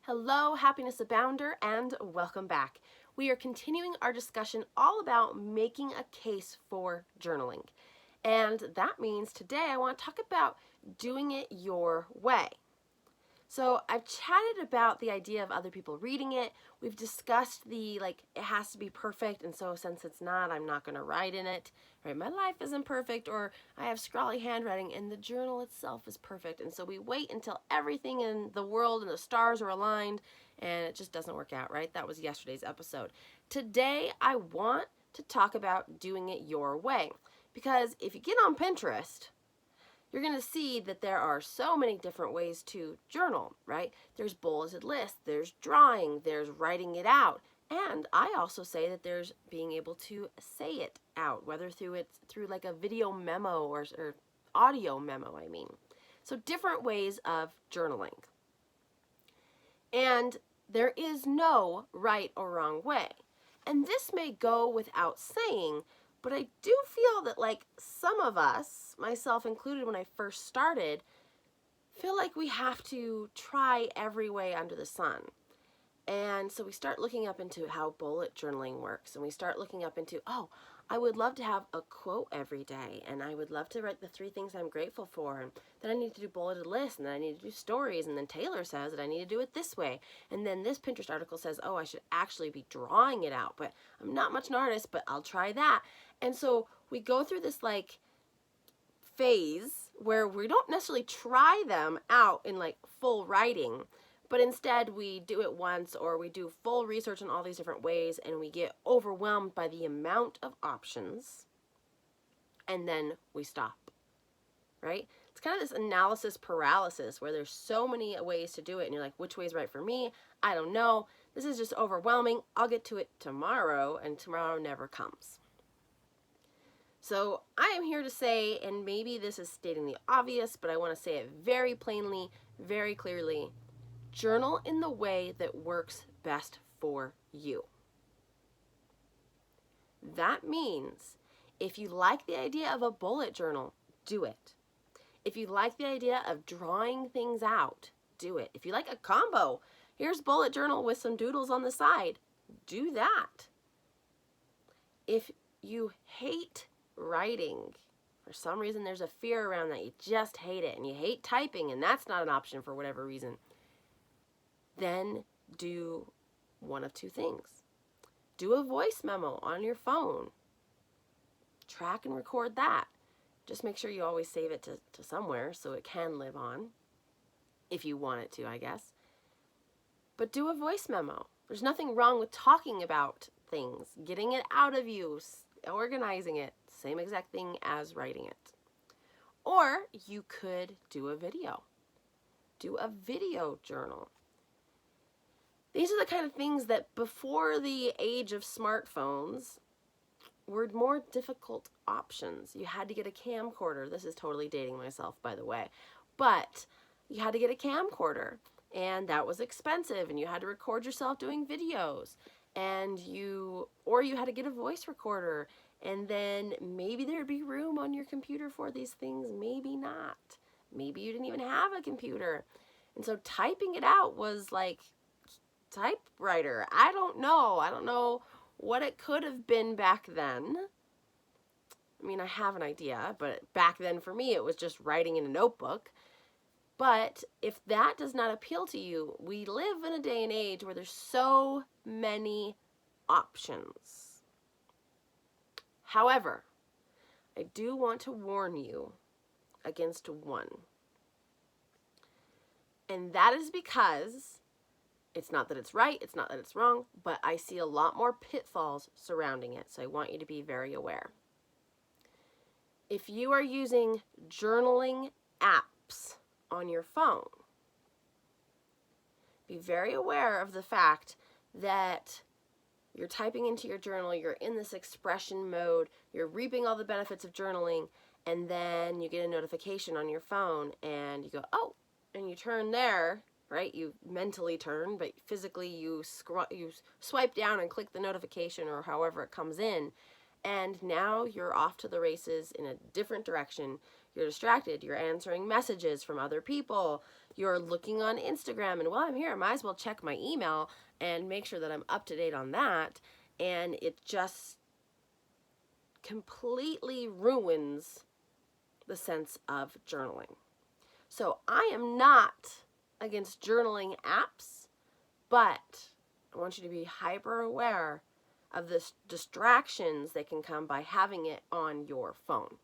Hello, happiness abounder, and welcome back. We are continuing our discussion all about making a case for journaling. And that means today I want to talk about doing it your way. So I've chatted about the idea of other people reading it. We've discussed it has to be perfect, and so since it's not, I'm not going to write in it. Right? My life isn't perfect, or I have scrawly handwriting, and the journal itself is perfect. And so we wait until everything in the world and the stars are aligned, and it just doesn't work out, right? That was yesterday's episode. Today, I want to talk about doing it your way. Because if you get on Pinterest, you're going to see that there are so many different ways to journal, right? There's bulleted lists, there's drawing, there's writing it out. And I also say that there's being able to say it out, whether through like a video memo or audio memo, I mean. So different ways of journaling. And there is no right or wrong way. And this may go without saying, but I do feel that some of us, myself included when I first started, feel like we have to try every way under the sun. And so we start looking up into how bullet journaling works, and we start looking up into, I would love to have a quote every day, and I would love to write the 3 things I'm grateful for, and then I need to do bulleted lists, and then I need to do stories, and then Taylor says that I need to do it this way, and then this Pinterest article says, I should actually be drawing it out, but I'm not much an artist, but I'll try that. And so we go through this phase where we don't necessarily try them out in full writing, but instead we do it once, or we do full research in all these different ways, and we get overwhelmed by the amount of options, and then we stop, right? It's kind of this analysis paralysis where there's so many ways to do it, and you're like, which way is right for me? I don't know. This is just overwhelming. I'll get to it tomorrow, and tomorrow never comes. So I am here to say, and maybe this is stating the obvious, but I want to say it very plainly, very clearly, journal in the way that works best for you. That means if you like the idea of a bullet journal, do it. If you like the idea of drawing things out, do it. If you like a combo, here's bullet journal with some doodles on the side, do that. If you hate writing, for some reason there's a fear around that, you just hate it, and you hate typing, and that's not an option for whatever reason, then do one of 2 things. Do a voice memo on your phone. Track and record that. Just make sure you always save it to somewhere so it can live on, if you want it to, I guess. But do a voice memo. There's nothing wrong with talking about things, getting it out of you, organizing it. Same exact thing as writing it. Or you could do a video. Do a video journal. These are the kind of things that before the age of smartphones were more difficult options. You had to get a camcorder. This is totally dating myself, by the way. But you had to get a camcorder, and that was expensive, and you had to record yourself doing videos. Or you had to get a voice recorder, and then maybe there'd be room on your computer for these things, maybe not. Maybe you didn't even have a computer. And so typing it out was like typewriter. I don't know what it could have been back then. I mean, I have an idea, but back then for me it was just writing in a notebook. But if that does not appeal to you, we live in a day and age where there's so many options. However, I do want to warn you against one. And that is because it's not that it's right, it's not that it's wrong, but I see a lot more pitfalls surrounding it, so I want you to be very aware. If you are using journaling apps on your phone, be very aware of the fact that you're typing into your journal, you're in this expression mode, you're reaping all the benefits of journaling, and then you get a notification on your phone, and you go, and you turn there, right? You mentally turn, but physically you swipe down and click the notification or however it comes in, and now you're off to the races in a different direction. You're distracted. You're answering messages from other people. you're looking on Instagram and while I'm here, I might as well check my email and make sure that I'm up to date on that. And it just completely ruins the sense of journaling. So I am not against journaling apps, but I want you to be hyper aware of the distractions that can come by having it on your phone.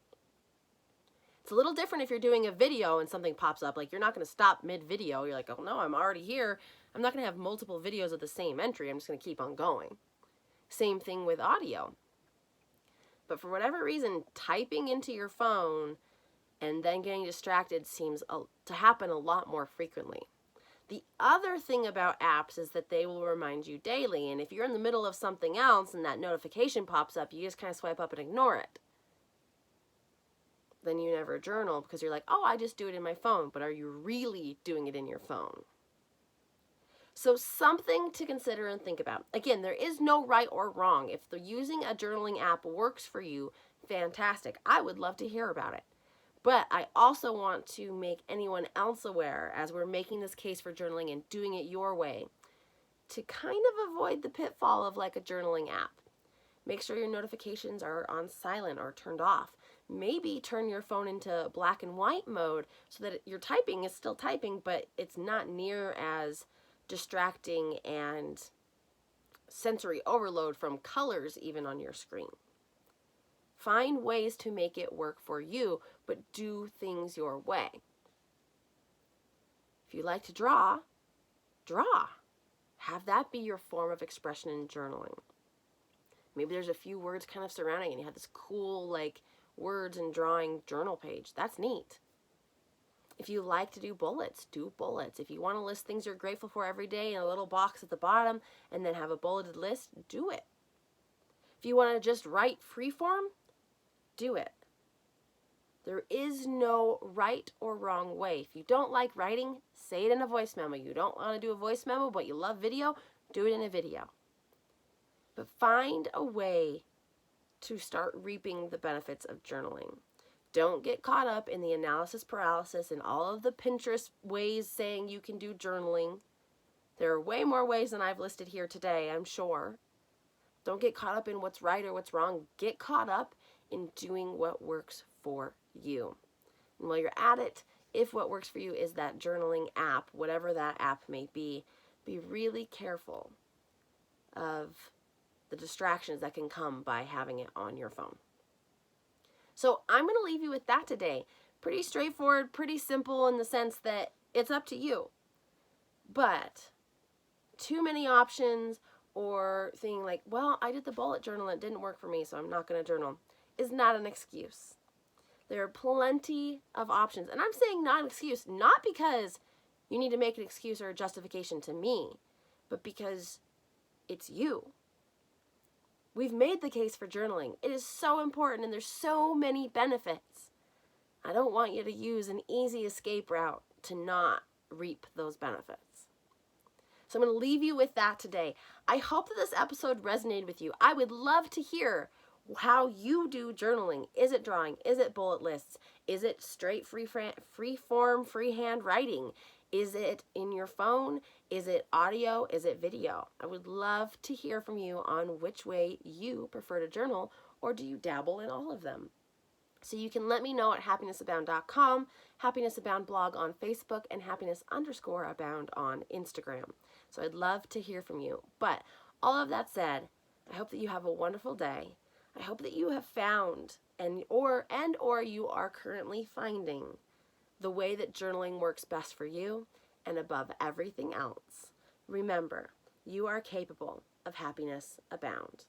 It's a little different if you're doing a video and something pops up. Like, you're not going to stop mid-video. You're like, oh no, I'm already here. I'm not going to have multiple videos of the same entry. I'm just going to keep on going. Same thing with audio. But for whatever reason, typing into your phone and then getting distracted seems to happen a lot more frequently. The other thing about apps is that they will remind you daily. And if you're in the middle of something else and that notification pops up, you just kind of swipe up and ignore it. Then you never journal because you're like, oh, I just do it in my phone. But are you really doing it in your phone? So something to consider and think about. Again, there is no right or wrong. If using a journaling app works for you, fantastic. I would love to hear about it. But I also want to make anyone else aware, as we're making this case for journaling and doing it your way, to kind of avoid the pitfall of like a journaling app. Make sure your notifications are on silent or turned off. Maybe turn your phone into black and white mode so that your typing is still typing, but it's not near as distracting and sensory overload from colors even on your screen. Find ways to make it work for you, but do things your way. If you like to draw, draw. Have that be your form of expression in journaling. Maybe there's a few words kind of surrounding it and you have this cool like words and drawing journal page. That's neat. If you like to do bullets, do bullets. If you want to list things you're grateful for every day in a little box at the bottom and then have a bulleted list, do it. If you want to just write freeform, do it. There is no right or wrong way. If you don't like writing, say it in a voice memo. You don't want to do a voice memo, but you love video, do it in a video. But find a way to start reaping the benefits of journaling. Don't get caught up in the analysis paralysis and all of the Pinterest ways saying you can do journaling. There are way more ways than I've listed here today, I'm sure. Don't get caught up in what's right or what's wrong. Get caught up in doing what works for you. And while you're at it, if what works for you is that journaling app, whatever that app may be really careful of the distractions that can come by having it on your phone. So I'm going to leave you with that today. Pretty straightforward, pretty simple in the sense that it's up to you. But too many options or thinking like, well, I did the bullet journal and it didn't work for me, so I'm not going to journal, is not an excuse. There are plenty of options. And I'm saying not an excuse, not because you need to make an excuse or a justification to me, but because it's you. We've made the case for journaling. It is so important and there's so many benefits. I don't want you to use an easy escape route to not reap those benefits. So I'm going to leave you with that today. I hope that this episode resonated with you. I would love to hear how you do journaling. Is it drawing? Is it bullet lists? Is it straight free form, freehand writing? Is it in your phone? Is it audio? Is it video? I would love to hear from you on which way you prefer to journal, or do you dabble in all of them? So you can let me know at happinessabound.com, Happiness Abound blog on Facebook, and happiness_abound on Instagram. So I'd love to hear from you. But all of that said, I hope that you have a wonderful day. I hope that you have found or you are currently finding the way that journaling works best for you, and above everything else, remember, you are capable of happiness abound.